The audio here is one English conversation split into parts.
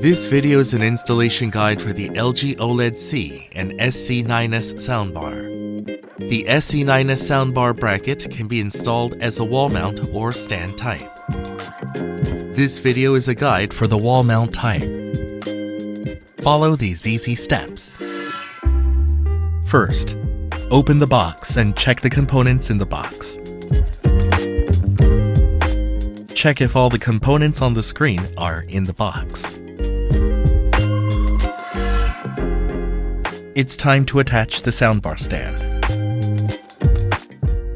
This video is an installation guide for the LG OLED C and SC9S Soundbar. The SC9S Soundbar Bracket can be installed as a wall mount or stand type. This video is a guide for the wall mount type. Follow these easy steps. First, open the box and check the components in the box. Check if all the components on the screen are in the box. It's time to attach the soundbar stand.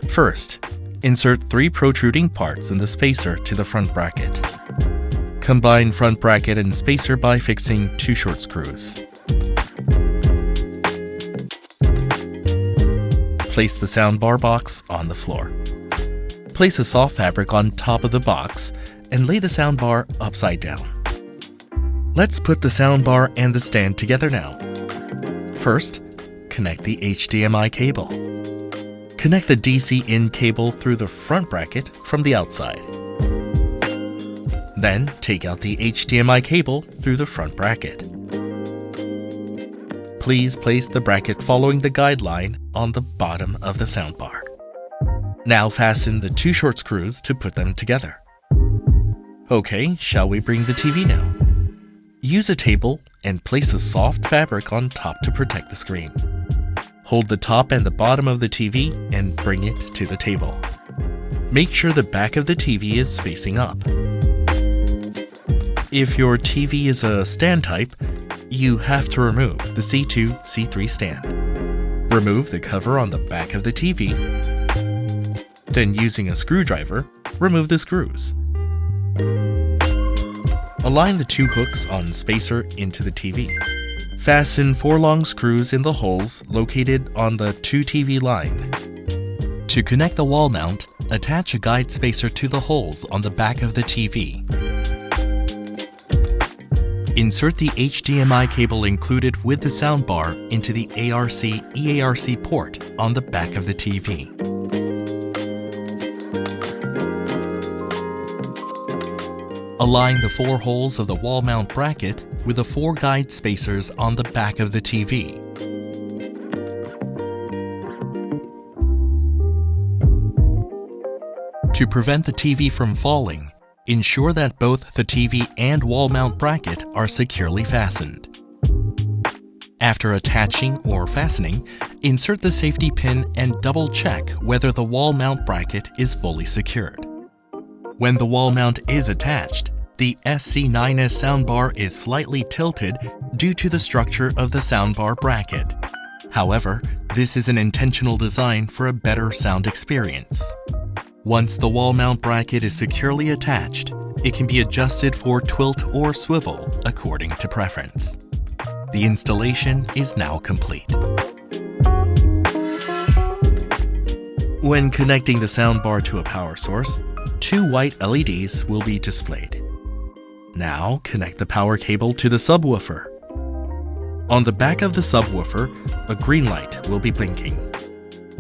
First, insert 3 protruding parts in the spacer to the front bracket. Combine front bracket and spacer by fixing 2 short screws. Place the soundbar box on the floor. Place a soft fabric on top of the box and lay the soundbar upside down. Let's put the soundbar and the stand together now. First, connect the HDMI cable. Connect the DC in cable through the front bracket from the outside. Then, take out the HDMI cable through the front bracket. Please place the bracket following the guideline on the bottom of the soundbar. Now fasten the 2 short screws to put them together. Okay, shall we bring the TV now? Use a table and place a soft fabric on top to protect the screen. Hold the top and the bottom of the TV and bring it to the table. Make sure the back of the TV is facing up. If your TV is a stand type, you have to remove the C2, C3 stand. Remove the cover on the back of the TV. Then, using a screwdriver, remove the screws. Align the 2 hooks on spacer into the TV. Fasten 4 long screws in the holes located on the 2 TV line. To connect the wall mount, attach a guide spacer to the holes on the back of the TV. Insert the HDMI cable included with the soundbar into the ARC/EARC port on the back of the TV. Align the 4 holes of the wall mount bracket with the 4 guide spacers on the back of the TV. To prevent the TV from falling, ensure that both the TV and wall mount bracket are securely fastened. After attaching or fastening, insert the safety pin and double check whether the wall mount bracket is fully secured. When the wall mount is attached, the SC9S soundbar is slightly tilted due to the structure of the soundbar bracket. However, this is an intentional design for a better sound experience. Once the wall mount bracket is securely attached, it can be adjusted for tilt or swivel according to preference. The installation is now complete. When connecting the soundbar to a power source, 2 white LEDs will be displayed. Now connect the power cable to the subwoofer. On the back of the subwoofer, a green light will be blinking.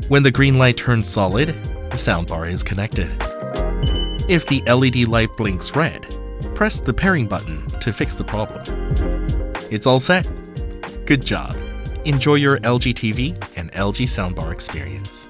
When the green light turns solid, the soundbar is connected. If the LED light blinks red, press the pairing button to fix the problem. It's all set. Good job. Enjoy your LG TV and LG soundbar experience.